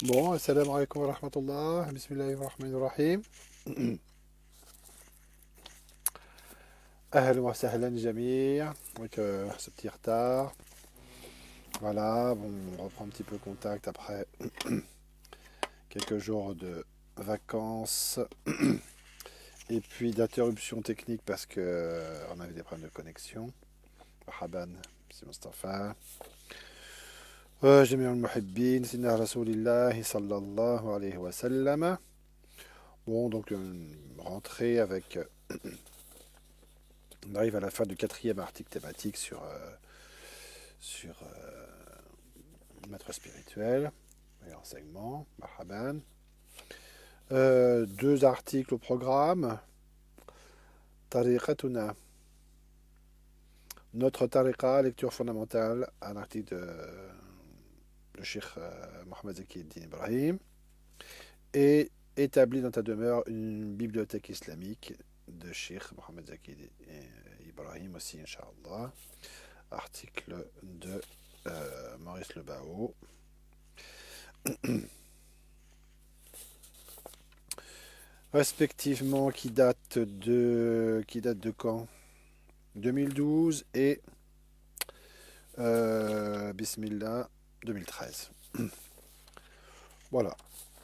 Bon, assalamu alaikum wa rahmatullah, bismillahirrahmanirrahim. Ahlan wa sahlan jami', avec ce petit retard. Voilà, bon, on reprend un petit peu contact après quelques jours de vacances et puis d'interruption technique parce que on avait des problèmes de connexion. Marhaban, c'est Mustafa. جميع المحبين سيدنا رسول الله صلى الله عليه وسلم. Bon, donc une rentrée avec on arrive à la fin du quatrième article thématique sur maître spirituel et enseignement. Marhaban. Deux articles au programme. Tariqatuna. Notre tariqa, lecture fondamentale, un article de Cheikh Mohamed Zaki Eddin Ibrahim. Et établi dans ta demeure une bibliothèque islamique de Cheikh Mohamed Zaki Ibrahim aussi, Inch'Allah. Article de Maurice Lebao. Respectivement qui date de quand? 2012 et Bismillah 2013. Voilà.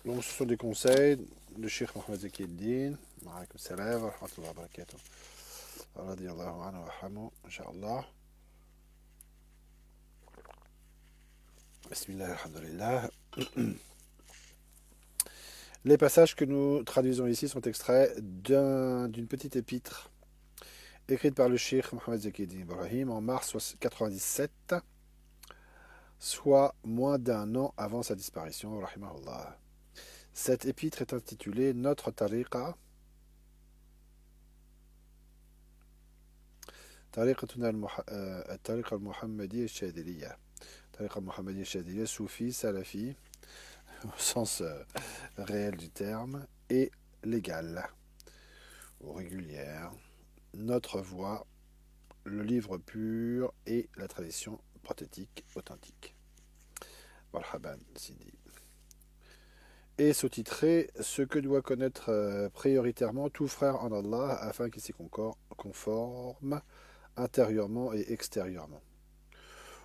Donc ce sont des conseils de Cheikh Mohamed Zaki Eddin. Ma'alaykum salam wa rahmatullahi wa barakatuh. Radiyallahu anhu wa hamu, Inch'Allah. Bismillah, alhamdulillah. Les passages que nous traduisons ici sont extraits d'une petite épître écrite par le Cheikh Mohamed Zaki Eddin Ibrahim en mars 1997, soit moins d'un an avant sa disparition, rahimahullah. Cette épître est intitulée Notre Tariqa, Tariqatuna al-Tariqa al-Muhammadi al-Shadiliya. Tariqa al-Muhammadi al-Shadiliya, soufi, salafi, au sens réel du terme, et légale, ou régulière. Notre voie, le livre pur et la tradition prothétique authentique. Marhaban, Sidi. Et sous-titré ce que doit connaître prioritairement tout frère en Allah afin qu'il s'y conforme intérieurement et extérieurement.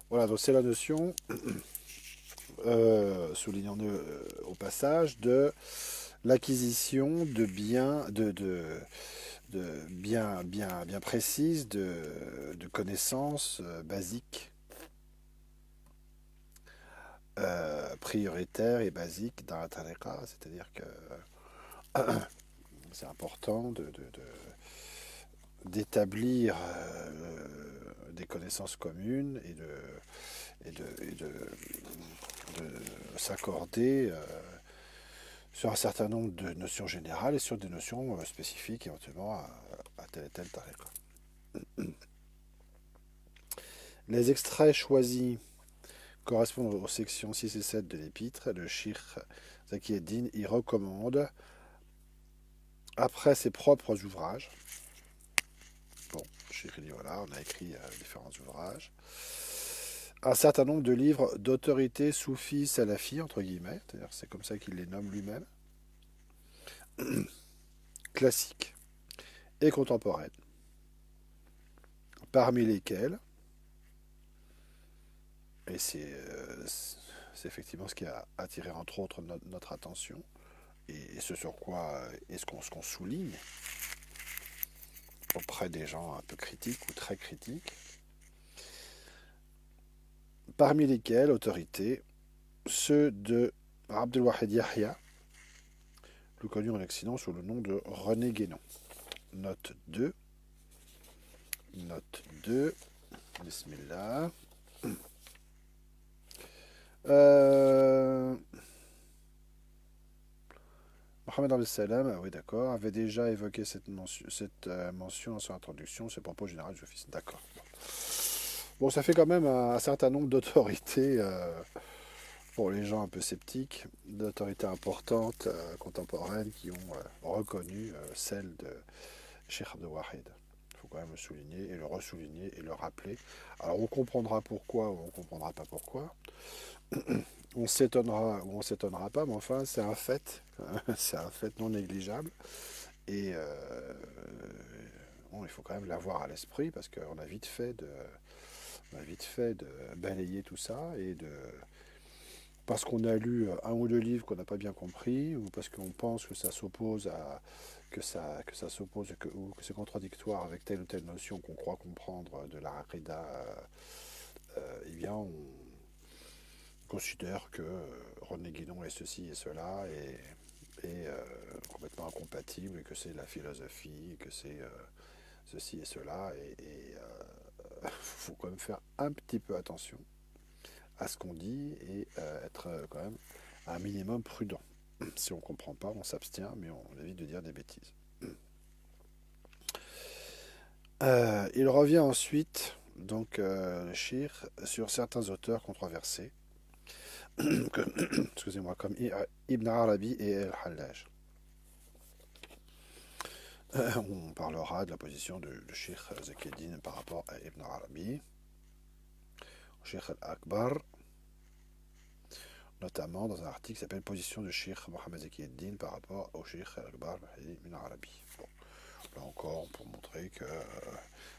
Voilà, donc c'est la notion, soulignons-le au passage, de l'acquisition de biens, de bien précises, de connaissances basiques, prioritaires et basiques dans la tariqa, c'est-à-dire que c'est important d'établir des connaissances communes et de s'accorder sur un certain nombre de notions générales et sur des notions spécifiques éventuellement à telle et telle tariqa. Les extraits choisis correspondent aux sections 6 et 7 de l'épître. Le Cheikh Zaki Eddin y recommande, après ses propres ouvrages, bon, le Cheikh dit voilà, on a écrit différents ouvrages, un certain nombre de livres d'autorité soufis salafi, entre guillemets, c'est-à-dire c'est comme ça qu'il les nomme lui-même, classiques et contemporaines, parmi lesquels, et c'est effectivement ce qui a attiré entre autres notre attention, et ce sur quoi est-ce qu'on souligne auprès des gens un peu critiques ou très critiques, parmi lesquels, autorités, ceux de Abdelwahid Yahya, plus connu en Occident sous le nom de René Guénon. Note 2. Note 2. Bismillah. Mohamed al-Salam, oui d'accord, avait déjà évoqué cette mention dans son introduction, ses propos généraux du office. D'accord. Bon, ça fait quand même un certain nombre d'autorités, pour les gens un peu sceptiques, d'autorités importantes, contemporaines, qui ont reconnu celle de Cheikh Abdel Wahid. Il faut quand même le souligner et le ressouligner et le rappeler. Alors on comprendra pourquoi ou on comprendra pas pourquoi. On s'étonnera ou on s'étonnera pas, mais enfin, c'est un fait. C'est un fait non négligeable. Et bon, il faut quand même l'avoir à l'esprit parce on a vite fait de balayer tout ça et de parce qu'on a lu un ou deux livres qu'on n'a pas bien compris ou parce qu'on pense que ça s'oppose à que ça s'oppose ou que c'est contradictoire avec telle ou telle notion qu'on croit comprendre de la Aqidah, eh bien on considère que René Guénon est ceci et cela et complètement incompatible et que c'est la philosophie, que c'est ceci et cela et faut quand même faire un petit peu attention à ce qu'on dit et être quand même un minimum prudent. Si on ne comprend pas, on s'abstient, mais on évite de dire des bêtises. Il revient ensuite, donc, le shir, sur certains auteurs controversés, excusez-moi, comme Ibn Arabi et El-Hallaj. On parlera de la position de Sheikh Zakieddin par rapport à Ibn Arabi, Sheikh Al-Akbar, notamment dans un article qui s'appelle Position de Sheikh Mohammed Zakieddin par rapport au Sheikh Al-Akbar et Ibn Arabi. Bon, là encore, pour montrer que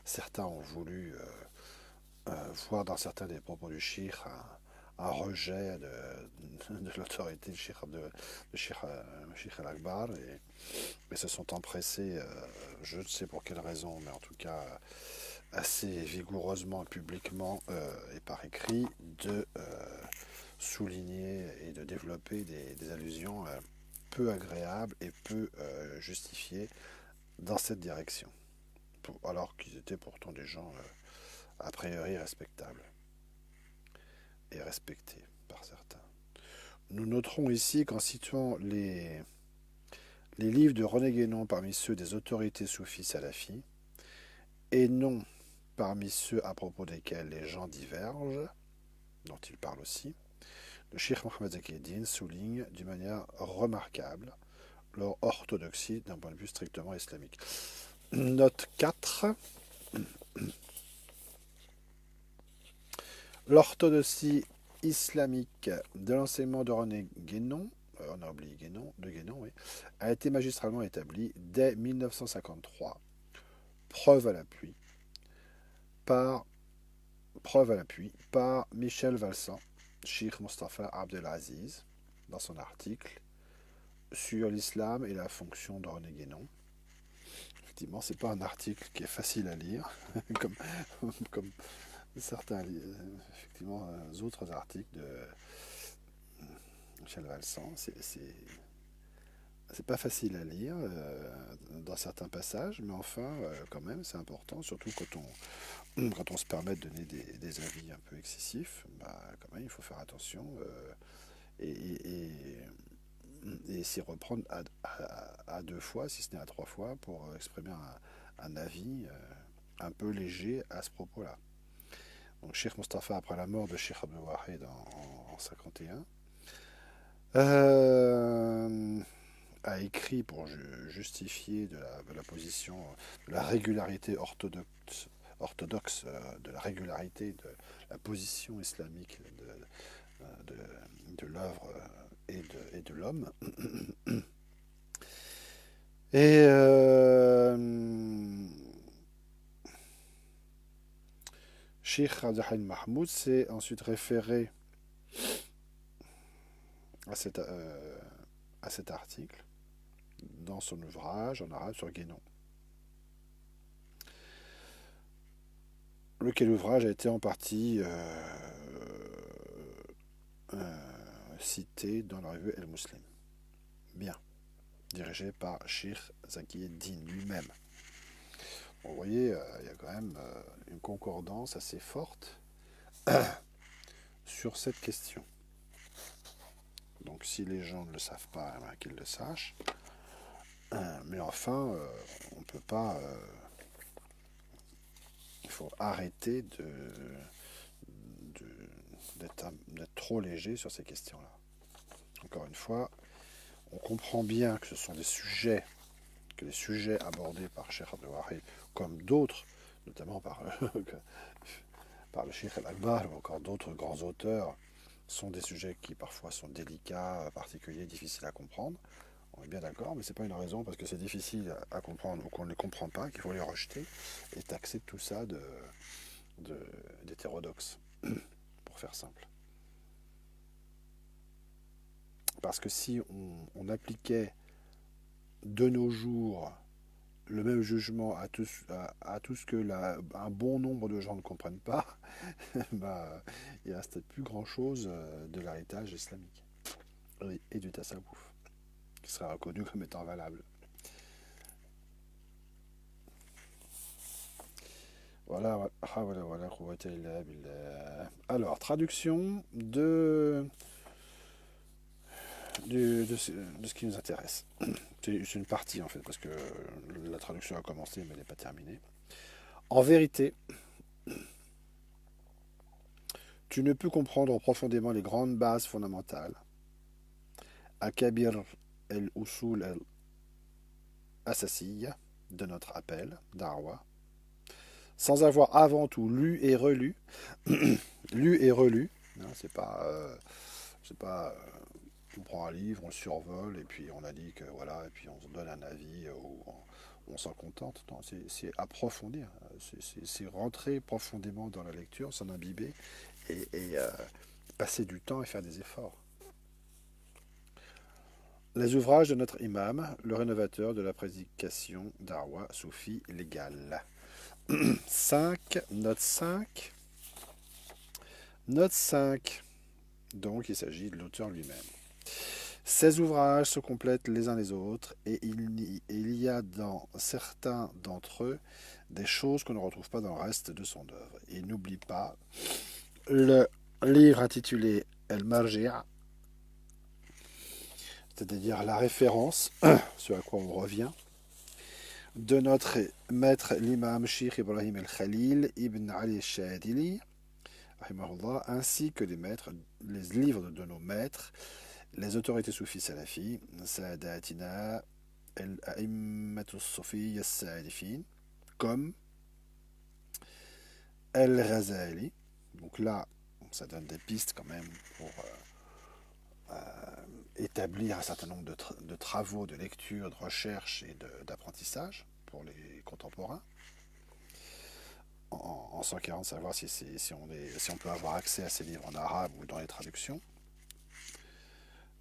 certains ont voulu voir dans certains des propos du Sheikh un rejet de l'autorité de Sheikh Al-Akbar et se sont empressés, je ne sais pour quelle raison, mais en tout cas assez vigoureusement, publiquement et par écrit, de souligner et de développer des allusions peu agréables et peu justifiées dans cette direction, alors qu'ils étaient pourtant des gens a priori respectables et respectés par certains. Nous noterons ici qu'en situant les livres de René Guénon parmi ceux des autorités soufis salafis, et non parmi ceux à propos desquels les gens divergent, dont il parle aussi, le Cheikh Mohammed Zakieddin souligne d'une manière remarquable leur orthodoxie d'un point de vue strictement islamique. Note 4. L'orthodoxie islamique de l'enseignement de René Guénon, on a oublié Guénon, de Guénon, oui, a été magistralement établie dès 1953, preuve à l'appui, par Michel Valsan, Cheikh Mustafa Abdelaziz, dans son article sur l'islam et la fonction de René Guénon. Effectivement, c'est pas un article qui est facile à lire, comme, comme certains effectivement, autres articles de Michel Valsan. C'est pas facile à lire dans certains passages, mais enfin, quand même, c'est important, surtout quand on se permet de donner des avis un peu excessifs, bah, quand même, il faut faire attention et, et, et s'y reprendre à deux fois, si ce n'est à trois fois, pour exprimer un avis un peu léger à ce propos-là. Donc, Cheikh Mustafa, après la mort de Cheikh Abdel Wahid en 51, a écrit pour justifier de la position, de la régularité orthodoxe de la régularité de la position islamique de l'œuvre et de l'homme. Et Sheikh Abdelhalim Mahmoud s'est ensuite référé à cet article dans son ouvrage en arabe sur Guénon. Lequel ouvrage a été en partie cité dans la revue El Muslim. Bien. Dirigé par Sheikh Zakieddin lui-même. Bon, vous voyez, il y a quand même une concordance assez forte sur cette question. Donc si les gens ne le savent pas, ben, qu'ils le sachent. Mais enfin, on ne peut pas... il faut arrêter d'être trop léger sur ces questions-là. Encore une fois, on comprend bien que ce sont des sujets, que les sujets abordés par Cheikh Abdel Wahid, comme d'autres, notamment par le Cheikh Al-Akbar ou encore d'autres grands auteurs, sont des sujets qui parfois sont délicats, particuliers, difficiles à comprendre. On est bien d'accord, mais c'est pas une raison parce que c'est difficile à comprendre ou qu'on ne les comprend pas qu'il faut les rejeter et taxer tout ça d'hétérodoxe, pour faire simple. Parce que si on appliquait de nos jours le même jugement à tout ce que un bon nombre de gens ne comprennent pas, bah, il ne reste plus grand-chose de l'héritage islamique et du tasawwuf, qui sera reconnu comme étant valable. Voilà. Alors, traduction de ce qui nous intéresse. C'est une partie en fait, parce que la traduction a commencé, mais elle n'est pas terminée. En vérité, tu ne peux comprendre profondément les grandes bases fondamentales, Akabir el-Usul el-Asasiyya, de notre appel, Darwa, sans avoir avant tout lu et relu, lu et relu, hein, c'est pas on prend un livre, on le survole, et puis on a dit que voilà, et puis on se donne un avis, ou on s'en contente. Non, c'est approfondir, c'est rentrer profondément dans la lecture, s'en imbiber, et passer du temps et faire des efforts. Les ouvrages de notre imam, le rénovateur de la prédication d'Arwa Soufi légale. 5, note 5. Note 5. Donc il s'agit de l'auteur lui-même. Ces ouvrages se complètent les uns les autres et il y a dans certains d'entre eux des choses qu'on ne retrouve pas dans le reste de son œuvre. Et n'oublie pas le livre intitulé El Marji'a, c'est-à-dire la référence, ce à quoi on revient, de notre maître l'imam Sheikh Ibrahim el-Khalil ibn Ali al-Shadili, ainsi que les livres de nos maîtres, les autorités soufis salafis, Saadatina al-A'immatus Sofi al-Salifin, comme El-Ghazali. Donc là, ça donne des pistes quand même pour établir un certain nombre de travaux, de lecture, de recherche et d'apprentissage pour les contemporains, en s'enquérant de savoir si on peut avoir accès à ces livres en arabe ou dans les traductions.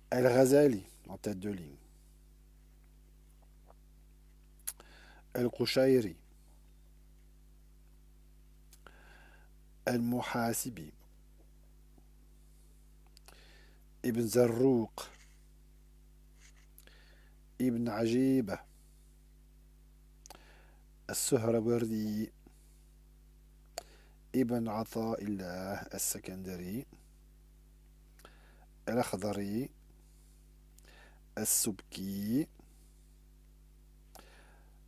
El-Ghazali, en tête de ligne. El-Qushayri. El-Muhasibi. Ibn Zarruq. Ibn Ajib. السهروردي. ابن عطاء الله السكندري. الأخضري. السبكي.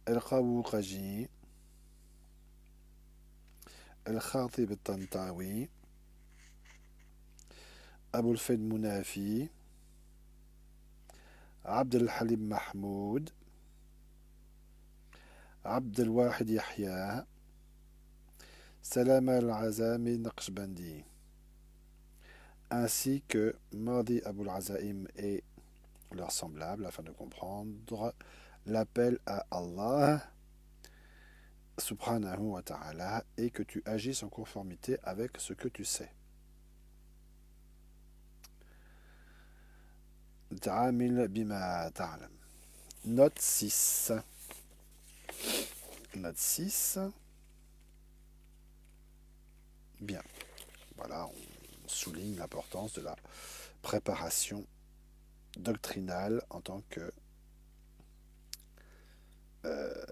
القوقجي. الخاطب الطنطاوي. أبو الفيض منافي. عبد الحليم محمود. عبد الواحد يحيى. Salam al-Azami Naqshbandi, ainsi que Mahdi Abul Azaim et leurs semblables, afin de comprendre l'appel à Allah subhanahu wa ta'ala et que tu agisses en conformité avec ce que tu sais. Ta'amil bima ta'lam. Note 6. Note 6. Bien. Voilà, on souligne l'importance de la préparation doctrinale en tant que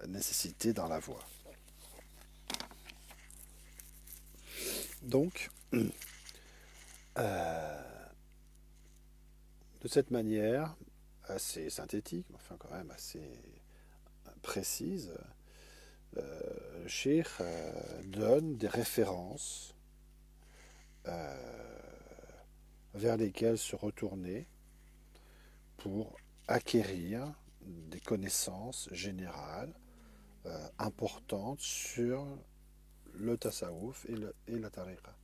nécessité dans la voie. Donc, de cette manière assez synthétique, enfin quand même assez précise, le cheikh donne des références vers lesquelles se retourner pour acquérir des connaissances générales importantes sur le tasawwuf et la tariqa.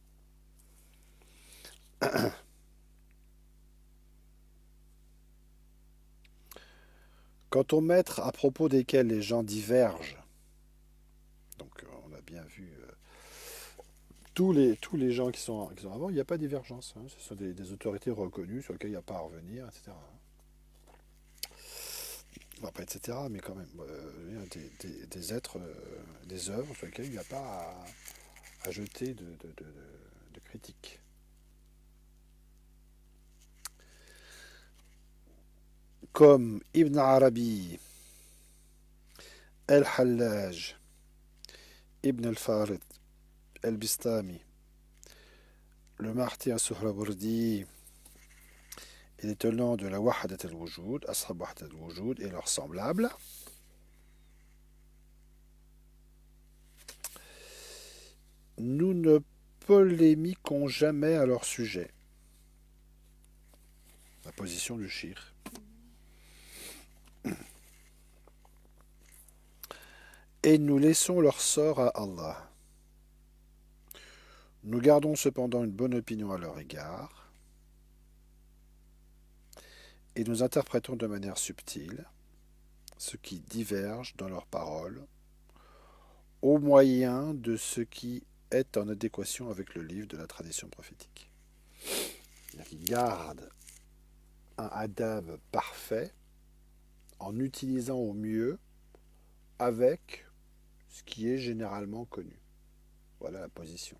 Quant aux maîtres à propos desquels les gens divergent, donc on a bien vu tous les gens qui sont avant, il n'y a pas de divergence. Hein. Ce sont des autorités reconnues sur lesquelles il n'y a pas à revenir, etc. Bon, pas etc., mais quand même, des êtres, des œuvres sur lesquelles il n'y a pas à jeter de critiques. Comme Ibn Arabi, El-Hallaj, Ibn al-Farid, El-Bistami, le martyr Suhrawardi et les tenants de la Wahdat al-Wujud, Ashab Wahdat al-Wujud et leurs semblables, nous ne polémiquons jamais à leur sujet. La position du shir. Et nous laissons leur sort à Allah. Nous gardons cependant une bonne opinion à leur égard et nous interprétons de manière subtile ce qui diverge dans leurs paroles au moyen de ce qui est en adéquation avec le livre de la tradition prophétique. Ils gardent un adab parfait en utilisant au mieux avec ce qui est généralement connu. Voilà la position.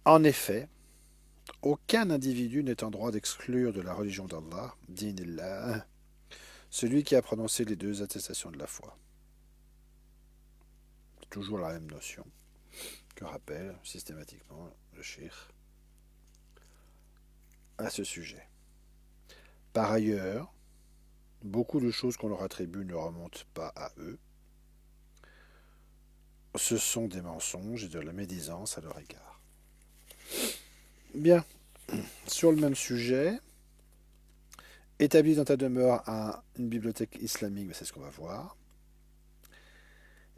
En effet, aucun individu n'est en droit d'exclure de la religion d'Allah, dinillah, celui qui a prononcé les deux attestations de la foi. C'est toujours la même notion que rappelle systématiquement le cheikh à ce sujet. Par ailleurs, beaucoup de choses qu'on leur attribue ne remontent pas à eux. Ce sont des mensonges et de la médisance à leur égard. Bien, sur le même sujet, établis dans ta demeure une bibliothèque islamique, c'est ce qu'on va voir.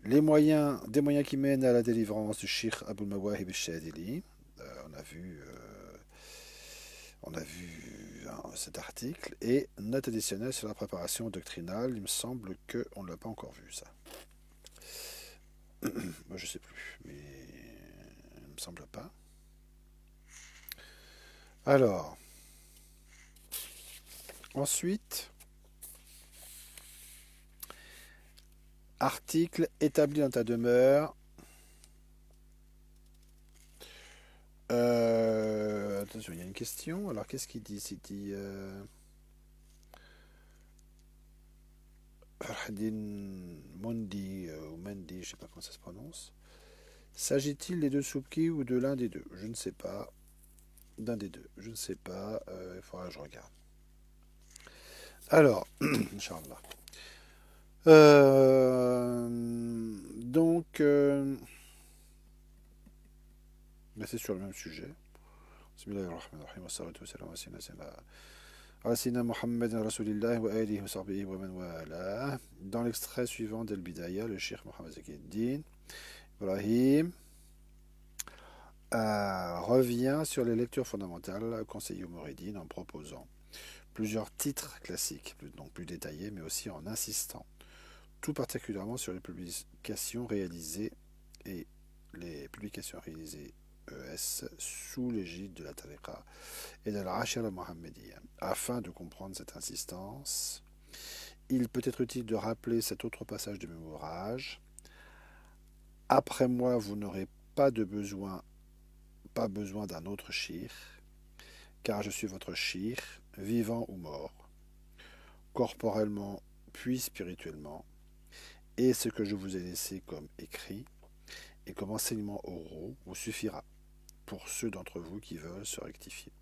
Des moyens qui mènent à la délivrance du Cheikh Abul Mawahib al-Shadili. On a vu cet article. Et note additionnelle sur la préparation doctrinale. Il me semble qu'on ne l'a pas encore vu, ça. Moi, je ne sais plus, mais il ne me semble pas. Alors, ensuite, article établi dans ta demeure. Attention, il y a une question. Alors, qu'est-ce qu'il dit? Il dit Farhadin Mundi ou Mendi, je ne sais pas comment ça se prononce. S'agit-il des deux soubkis ou de l'un des deux? Je ne sais pas. D'un des deux. Je ne sais pas. Il faudra que je regarde. Alors, Inch'Allah. Donc, c'est sur le même sujet. Bismillahirrahmanirrahim. Wassalatu wassalamu ala sayyidina Muhammadin Rasulillah wa alihi wa sahbihi wa man wala. Dans l'extrait suivant d'Al Bidaya, le Cheikh Mohammed Zakieddin Ibrahim revient sur les lectures fondamentales conseillées aux Mouridines en proposant plusieurs titres classiques, donc plus détaillés, mais aussi en insistant tout particulièrement sur les publications réalisées ES sous l'égide de la Tariqa et de la Ashara Mohammediya. Afin de comprendre cette insistance, il peut être utile de rappeler cet autre passage de mes ouvrages. Après moi, vous n'aurez pas besoin d'un autre shir, car je suis votre shir, vivant ou mort, corporellement puis spirituellement, et ce que je vous ai laissé comme écrit et comme enseignement oraux vous suffira pour ceux d'entre vous qui veulent se rectifier.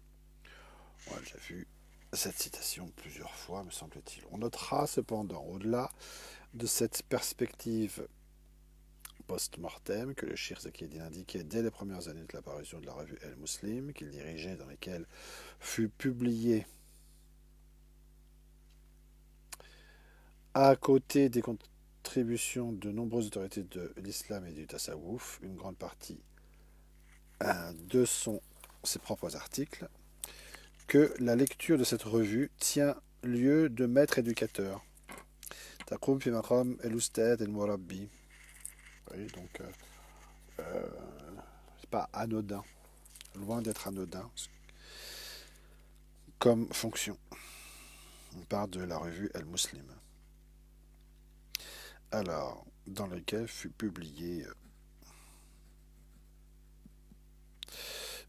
On a déjà vu cette citation plusieurs fois, me semble-t-il. On notera cependant, au-delà de cette perspective post-mortem que le Cheikh Zakieddin indiquait dès les premières années de l'apparition de la revue El Muslim, qu'il dirigeait, dans lesquelles fut publié à côté des contributions de nombreuses autorités de l'islam et du tasawwuf, une grande partie de son ses propres articles, que la lecture de cette revue tient lieu de maître éducateur. تقوم في مقام الأستاذ المربي. Oui, donc c'est pas anodin, loin d'être anodin comme fonction. On parle de la revue El Muslim. Alors, dans lequel fut publié.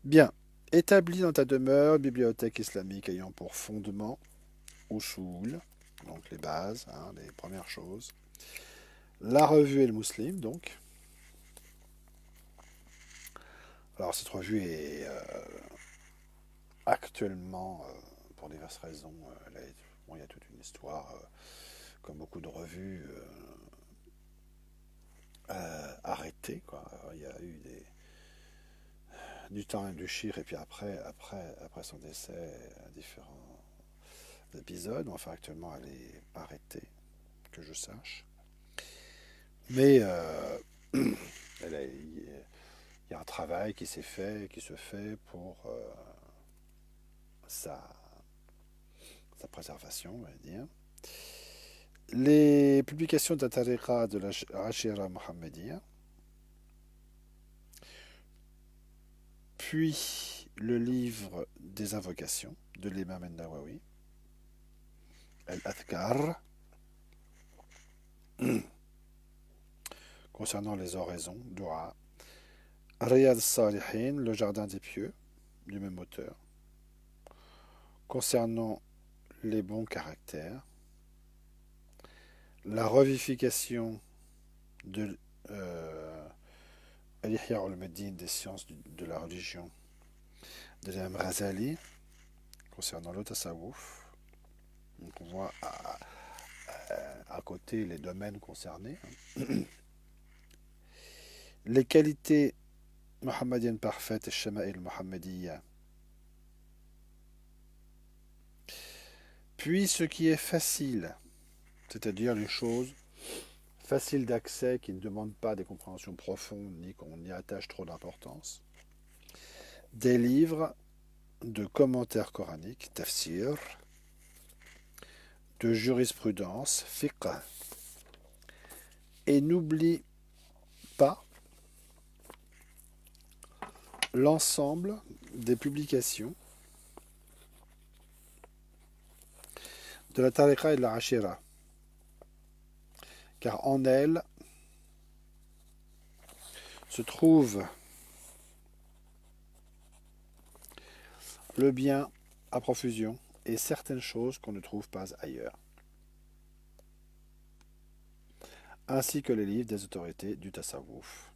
Bien, établi dans ta demeure, bibliothèque islamique ayant pour fondement usul, donc les bases, hein, les premières choses. La revue El Muslim, donc. Alors, cette revue est actuellement, pour diverses raisons, bon, il y a toute une histoire, comme beaucoup de revues, arrêtées, quoi. Alors, il y a eu du temps et du chir, et puis après son décès, différents épisodes. Enfin, actuellement, elle est arrêtée, que je sache. Mais il y a un travail qui s'est fait, qui se fait pour sa préservation, on va dire. Les publications de la tariqa de la Ashira Mohammedia, puis le livre des invocations de l'imam al-Nawawi, Al-Athkar, concernant les oraisons, Dua, Riyad al-Salihin, le jardin des pieux, du même auteur, concernant les bons caractères, la revivification de Al-Ihya al-Medin des sciences de la religion de l'imam Razali, concernant le tasawwuf. Donc on voit à côté les domaines concernés. Les qualités mohammediennes parfaites et Shama'il Mohammediyya. Puis ce qui est facile, c'est-à-dire les choses faciles d'accès qui ne demandent pas des compréhensions profondes ni qu'on y attache trop d'importance. Des livres de commentaires coraniques, tafsir, de jurisprudence, fiqh. Et n'oublie pas l'ensemble des publications de la tariqa et de la ashira, car en elle se trouve le bien à profusion et certaines choses qu'on ne trouve pas ailleurs, ainsi que les livres des autorités du tasawwuf.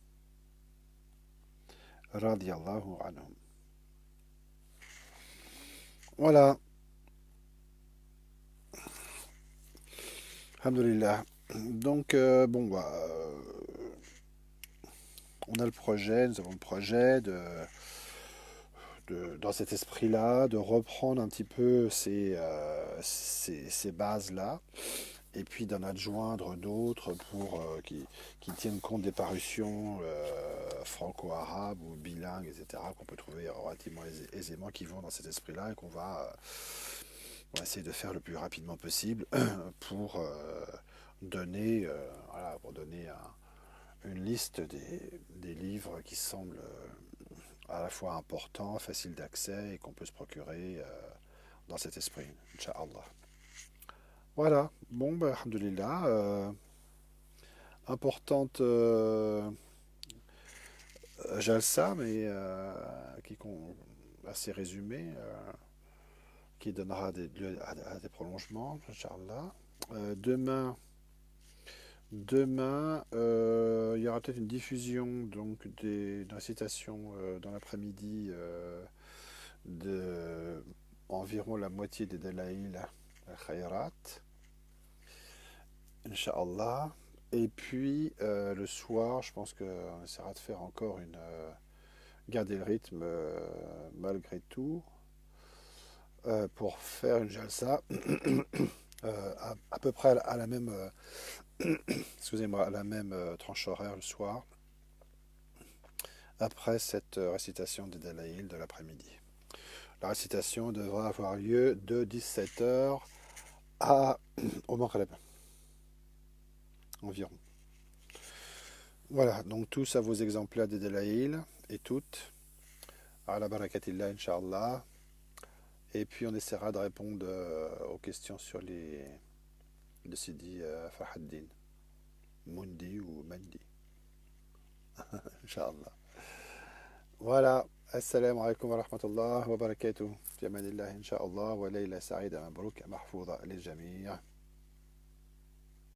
Radiyallahu anhum. Voilà. Alhamdulillah. Donc, bon, on a le projet, nous avons le projet dans cet esprit-là, de reprendre un petit peu ces bases-là, et puis d'en adjoindre d'autres qui tiennent compte des parutions franco-arabes ou bilingues, etc., qu'on peut trouver relativement aisément, qui vont dans cet esprit-là, et qu'on va essayer de faire le plus rapidement possible pour donner, une liste des livres qui semblent à la fois importants, faciles d'accès et qu'on peut se procurer dans cet esprit, Inch'Allah. Voilà, bon, alhamdulillah, importante jalsa, mais assez résumée, qui donnera lieu à des prolongements, Inch'Allah. Demain, il y aura peut-être une diffusion donc d'incitations dans l'après-midi de environ la moitié des Dalaïl al-Khayrat, Inch'Allah. Et puis le soir, je pense qu'on essaiera de faire encore garder le rythme malgré tout, pour faire une jalsa à peu près à la même excusez-moi, à la même tranche horaire le soir, après cette récitation des Dalaïl de l'après-midi. La récitation devra avoir lieu de 17 heures au Maghreb, environ. Voilà, donc tous à vos exemplaires des Dalaïl et toutes, à la barakatillah, Inch'Allah. Et puis on essaiera de répondre aux questions sur le Sidi Farhaddin, Mundi ou Mandi, Inch'Allah. Voilà, assalamu alaikum wa rahmatullah wa barakatuh. في أمان الله إن شاء الله وليلة سعيدة مبروك محفوظة للجميع.